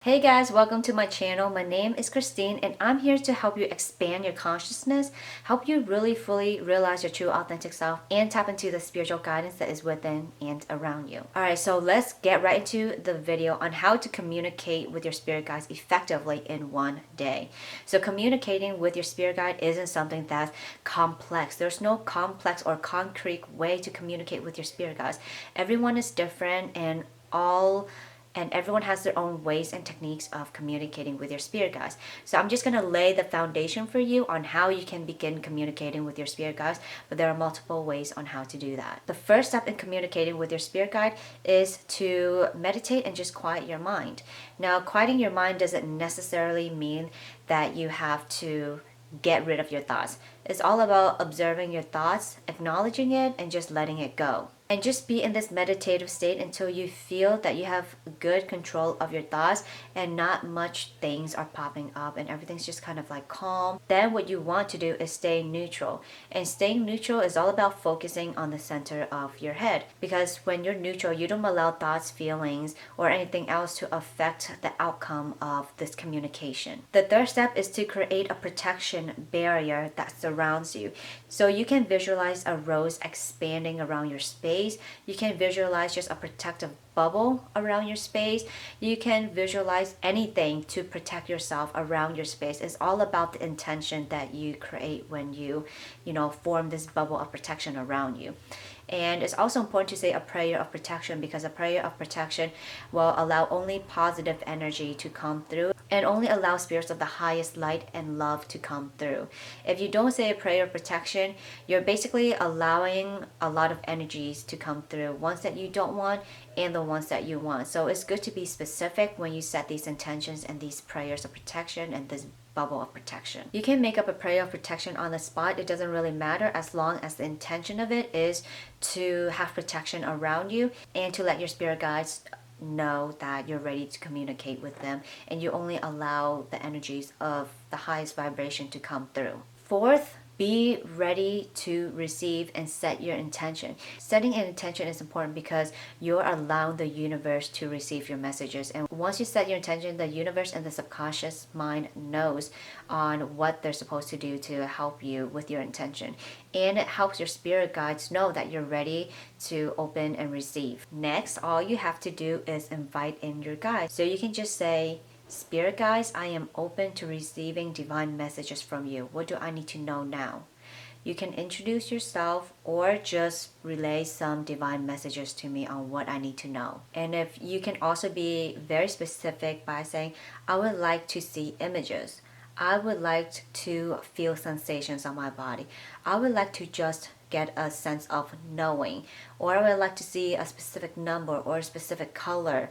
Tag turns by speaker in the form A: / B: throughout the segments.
A: Hey guys, welcome to my channel. My name is Christine and I'm here to help you expand your consciousness, help you really fully realize your true authentic self and tap into the spiritual guidance that is within and around you. Alright, so let's get right into the video on how to communicate with your spirit guides effectively in one day. So communicating with your spirit guide isn't something that's complex. There's no complex or concrete way to communicate with your spirit guides. Everyone is different and everyone has their own ways and techniques of communicating with your spirit guides. So I'm just going to lay the foundation for you on how you can begin communicating with your spirit guides, but there are multiple ways on how to do that. The first step in communicating with your spirit guide is to meditate and just quiet your mind. Now, quieting your mind doesn't necessarily mean that you have to get rid of your thoughts. It's all about observing your thoughts, acknowledging it, and just letting it go. And just be in this meditative state until you feel that you have good control of your thoughts and not much things are popping up and everything's just kind of like calm. Then what you want to do is stay neutral. And staying neutral is all about focusing on the center of your head. Because when you're neutral, you don't allow thoughts, feelings, or anything else to affect the outcome of this communication. The third step is to create a protection barrier that surrounds you. So you can visualize a rose expanding around your space. You can visualize just a protective bubble around your space. You can visualize anything to protect yourself around your space. It's all about the intention that you create when you form this bubble of protection around you. And it's also important to say a prayer of protection, because a prayer of protection will allow only positive energy to come through and only allow spirits of the highest light and love to come through. If you don't say a prayer of protection, you're basically allowing a lot of energies to come through, ones that you don't want and the ones that you want. So it's good to be specific when you set these intentions and these prayers of protection and this bubble of protection. You can make up a prayer of protection on the spot. It doesn't really matter as long as the intention of it is to have protection around you and to let your spirit guides know that you're ready to communicate with them and you only allow the energies of the highest vibration to come through. Fourth, be ready to receive and set your intention. Setting an intention is important because you're allowing the universe to receive your messages. And once you set your intention, the universe and the subconscious mind knows on what they're supposed to do to help you with your intention. And it helps your spirit guides know that you're ready to open and receive. Next, all you have to do is invite in your guides. So you can just say, Spirit guides, I am open to receiving divine messages from you. What do I need to know now? You can introduce yourself or just relay some divine messages to me on what I need to know. And if you can also be very specific by saying, I would like to see images. I would like to feel sensations on my body. I would like to just get a sense of knowing. Or I would like to see a specific number or a specific color.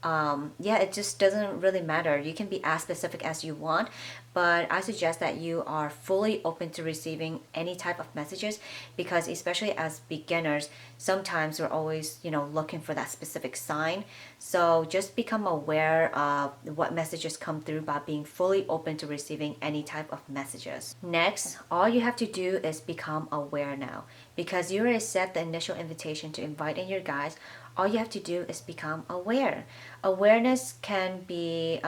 A: It just doesn't really matter. You can be as specific as you want, but I suggest that you are fully open to receiving any type of messages, because especially as beginners, sometimes we're always, looking for that specific sign. So just become aware of what messages come through by being fully open to receiving any type of messages. Next, all you have to do is become aware now, because you already set the initial invitation to invite in your guides. All you have to do is become aware. Awareness can be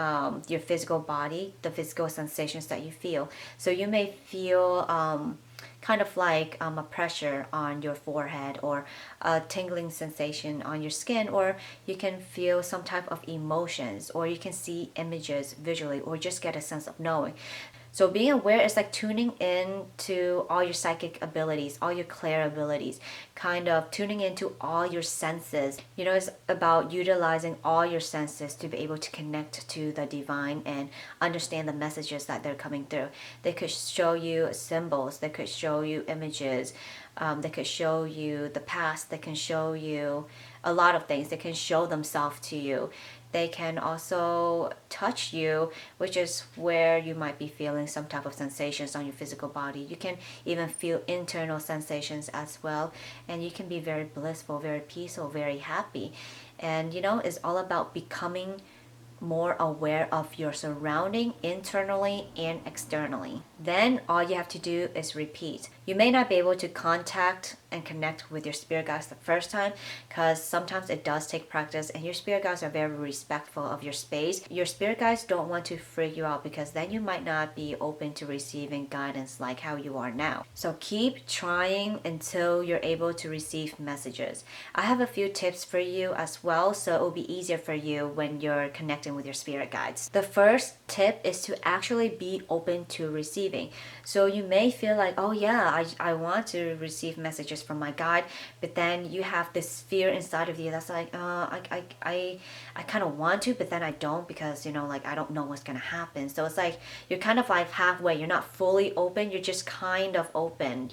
A: your physical body, the physical sensations that you feel. So you may feel kind of like a pressure on your forehead or a tingling sensation on your skin, or you can feel some type of emotions, or you can see images visually, or just get a sense of knowing. So being aware is like tuning in to all your psychic abilities, all your clair abilities, kind of tuning into all your senses. It's about utilizing all your senses to be able to connect to the divine and understand the messages that they're coming through. They could show you symbols, they could show you images, they could show you the past, they can show you a lot of things. They can show themselves to you. They can also touch you, which is where you might be feeling some type of sensations on your physical body. You can even feel internal sensations as well. And you can be very blissful, very peaceful, very happy. And it's all about becoming more aware of your surrounding internally and externally. Then all you have to do is repeat. You may not be able to contact and connect with your spirit guides the first time because sometimes it does take practice, and your spirit guides are very respectful of your space. Your spirit guides don't want to freak you out because then you might not be open to receiving guidance like how you are now. So keep trying until you're able to receive messages. I have a few tips for you as well, so it will be easier for you when you're connecting with your spirit guides. The first tip is to actually be open to receiving. So you may feel like, oh yeah, I want to receive messages from my guide, but then you have this fear inside of you that's like, I kind of want to, but then I don't because, like I don't know what's going to happen. So it's like you're kind of like halfway. You're not fully open. You're just kind of open,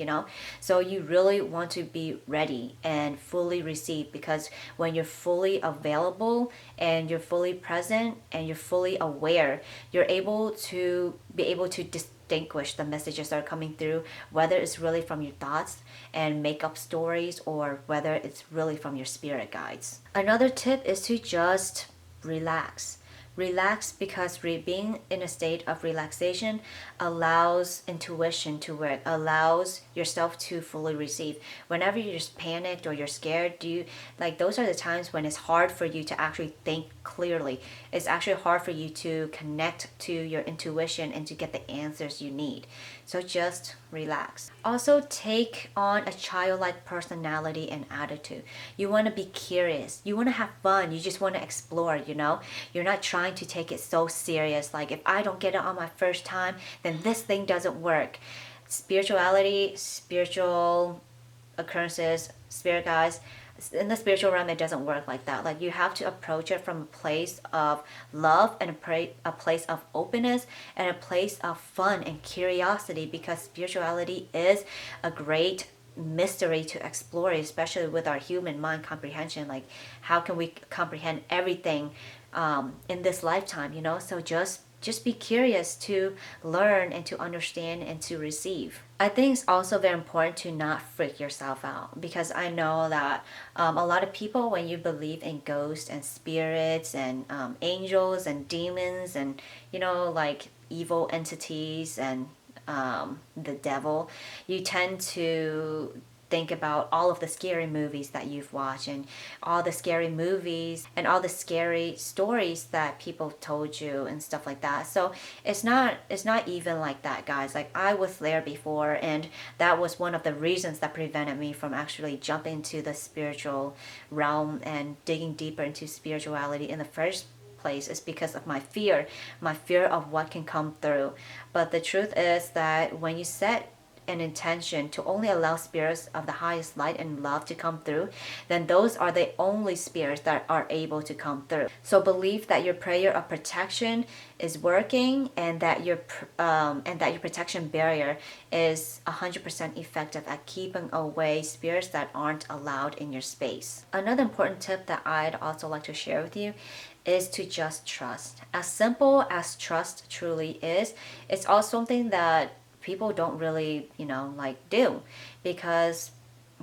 A: So you really want to be ready and fully receive, because when you're fully available and you're fully present and you're fully aware, you're able to distinguish the messages that are coming through, whether it's really from your thoughts and make up stories or whether it's really from your spirit guides. Another tip is to just relax. Relax, because being in a state of relaxation allows intuition to work, allows yourself to fully receive. Whenever you're just panicked or you're scared, those are the times when it's hard for you to actually think clearly. It's actually hard for you to connect to your intuition and to get the answers you need. So just relax. Also, take on a childlike personality and attitude. You want to be curious. You want to have fun. You just want to explore, You're not trying to take it so serious. Like, if I don't get it on my first time, then this thing doesn't work. Spirituality, spiritual occurrences, spirit guides, in the spiritual realm, it doesn't work like that. Like, you have to approach it from a place of love and a place of openness and a place of fun and curiosity, because spirituality is a great mystery to explore, especially with our human mind comprehension. Like, how can we comprehend everything in this lifetime, So just be curious to learn and to understand and to receive. I think it's also very important to not freak yourself out, because I know that a lot of people, when you believe in ghosts and spirits and angels and demons and, like evil entities and the devil, you tend to think about all of the scary movies that you've watched and all the scary movies and all the scary stories that people told you and stuff like that. So it's not even like that, guys. Like, I was there before, and that was one of the reasons that prevented me from actually jumping into the spiritual realm and digging deeper into spirituality in the first place, is because of my fear of what can come through. But the truth is that when you set an intention to only allow spirits of the highest light and love to come through, then those are the only spirits that are able to come through. So believe that your prayer of protection is working, and that your protection barrier is 100% effective at keeping away spirits that aren't allowed in your space. Another important tip that I'd also like to share with you is to just trust. As simple as trust truly is, it's also something that people don't really, do, because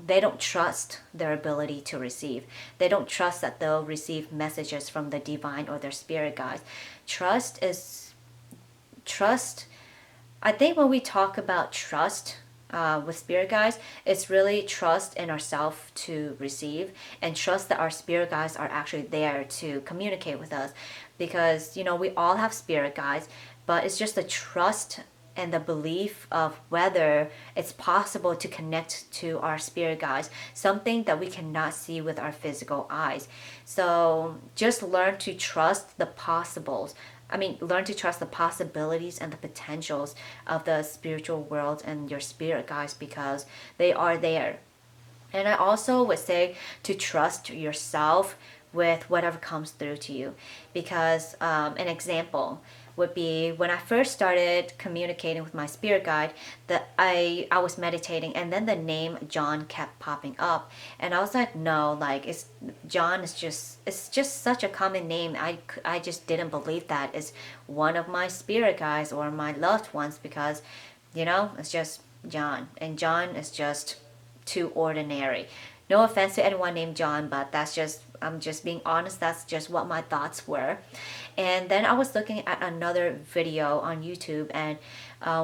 A: they don't trust their ability to receive. They don't trust that they'll receive messages from the divine or their spirit guides. Trust. I think when we talk about trust with spirit guides, it's really trust in ourselves to receive, and trust that our spirit guides are actually there to communicate with us, because we all have spirit guides, but it's just the trust and the belief of whether it's possible to connect to our spirit guides, something that we cannot see with our physical eyes. So just learn to trust the possibles. Learn to trust the possibilities and the potentials of the spiritual world and your spirit guides, because they are there. And I also would say to trust yourself with whatever comes through to you, because an example would be when I first started communicating with my spirit guide, that I was meditating, and then the name John kept popping up, and I was like, no, like John is just such a common name. I just didn't believe that is one of my spirit guides or my loved ones, because it's just John, and John is just too ordinary. No offense to anyone named John, but that's just I'm just being honest. That's just what my thoughts were. And then I was looking at another video on YouTube, and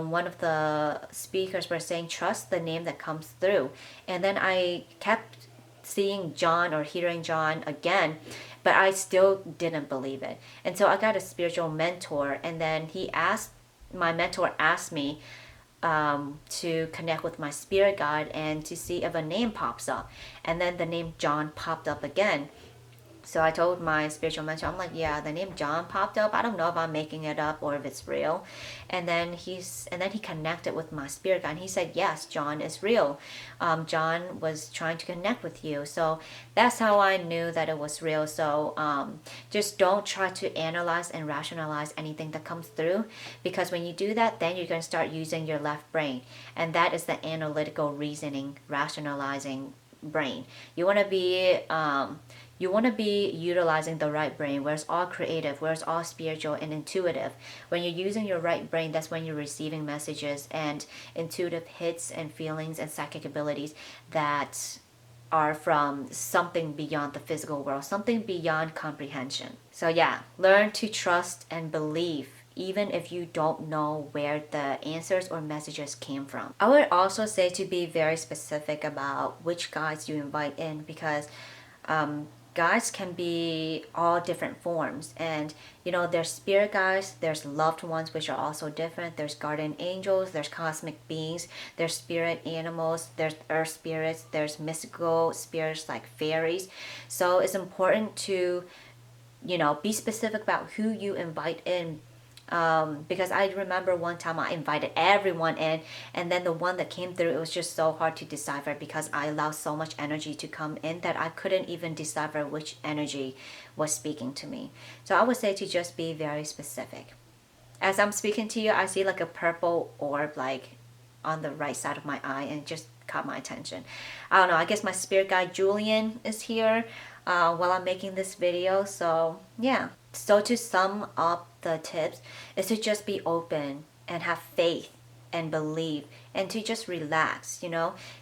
A: one of the speakers were saying, trust the name that comes through. And then I kept seeing John or hearing John again, but I still didn't believe it. And so I got a spiritual mentor, and then my mentor asked me to connect with my spirit guide and to see if a name pops up. And then the name John popped up again. So I told my spiritual mentor, I'm like, yeah, the name John popped up. I don't know if I'm making it up or if it's real. And then he connected with my spirit guide, and he said, yes, John is real. John was trying to connect with you. So that's how I knew that it was real. So just don't try to analyze and rationalize anything that comes through, because when you do that, then you're going to start using your left brain. And that is the analytical reasoning, rationalizing brain. You want to be utilizing the right brain, where it's all creative, where it's all spiritual and intuitive. When you're using your right brain, that's when you're receiving messages and intuitive hits and feelings and psychic abilities that are from something beyond the physical world, something beyond comprehension. So yeah, learn to trust and believe, even if you don't know where the answers or messages came from. I would also say to be very specific about which guides you invite in, because guides can be all different forms. And there's spirit guides, there's loved ones, which are also different. There's guardian angels, there's cosmic beings, there's spirit animals, there's earth spirits, there's mystical spirits like fairies. So it's important to be specific about who you invite in, because I remember one time I invited everyone in, and then the one that came through, it was just so hard to decipher, because I allowed so much energy to come in that I couldn't even decipher which energy was speaking to me. So I would say to just be very specific. As I'm speaking to you, I see like a purple orb like on the right side of my eye, and it just caught my attention. I don't know, I guess my spirit guide Julian is here while I'm making this video. So yeah. So to sum up the tips is to just be open and have faith and believe, and to just relax.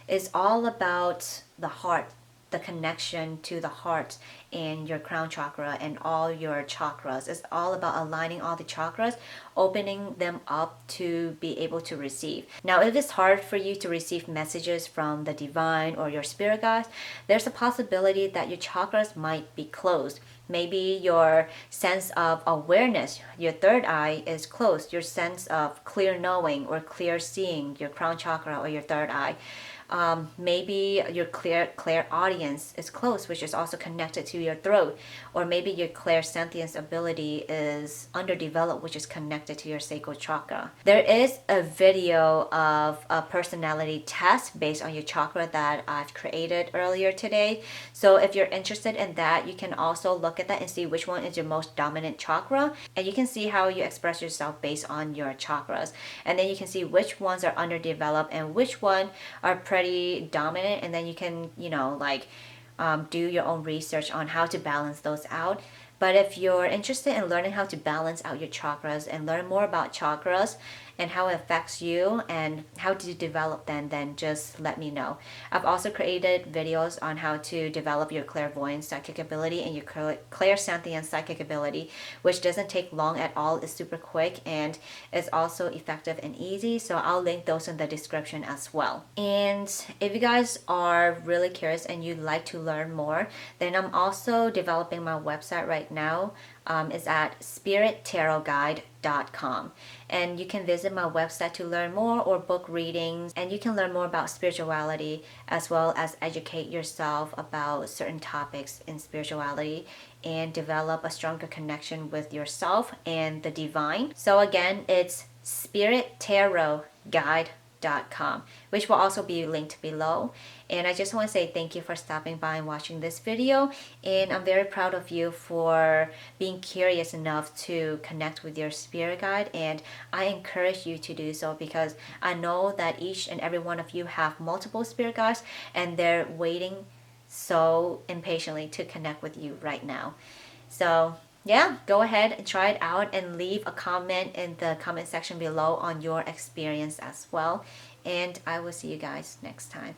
A: It's all about the heart, the connection to the heart and your crown chakra and all your chakras. It's all about aligning all the chakras, opening them up to be able to receive. Now, if it's hard for you to receive messages from the divine or your spirit guides, there's a possibility that your chakras might be closed. Maybe your sense of awareness, your third eye, is closed. Your sense of clear knowing or clear seeing, your crown chakra or your third eye. Maybe your clairaudience is closed, which is also connected to your throat. Or maybe your clairsentience ability is underdeveloped, which is connected to your sacral chakra. There is a video of a personality test based on your chakra that I've created earlier today. So if you're interested in that, you can also look at that and see which one is your most dominant chakra. And you can see how you express yourself based on your chakras. And then you can see which ones are underdeveloped and which one are pretty dominant, and then you can do your own research on how to balance those out. But if you're interested in learning how to balance out your chakras and learn more about chakras and how it affects you and how to develop them, then just let me know. I've also created videos on how to develop your clairvoyance psychic ability and your clairsentient psychic ability, which doesn't take long at all. It's super quick and it's also effective and easy. So I'll link those in the description as well. And if you guys are really curious and you'd like to learn more, then I'm also developing my website right now. Is at spirittarotguide.com, and you can visit my website to learn more or book readings, and you can learn more about spirituality as well as educate yourself about certain topics in spirituality and develop a stronger connection with yourself and the divine. So again, it's spirittarotguide.com, which will also be linked below. And I just want to say thank you for stopping by and watching this video, and I'm very proud of you for being curious enough to connect with your spirit guide, and I encourage you to do so, because I know that each and every one of you have multiple spirit guides and they're waiting so impatiently to connect with you right now. So yeah, go ahead and try it out and leave a comment in the comment section below on your experience as well. And I will see you guys next time.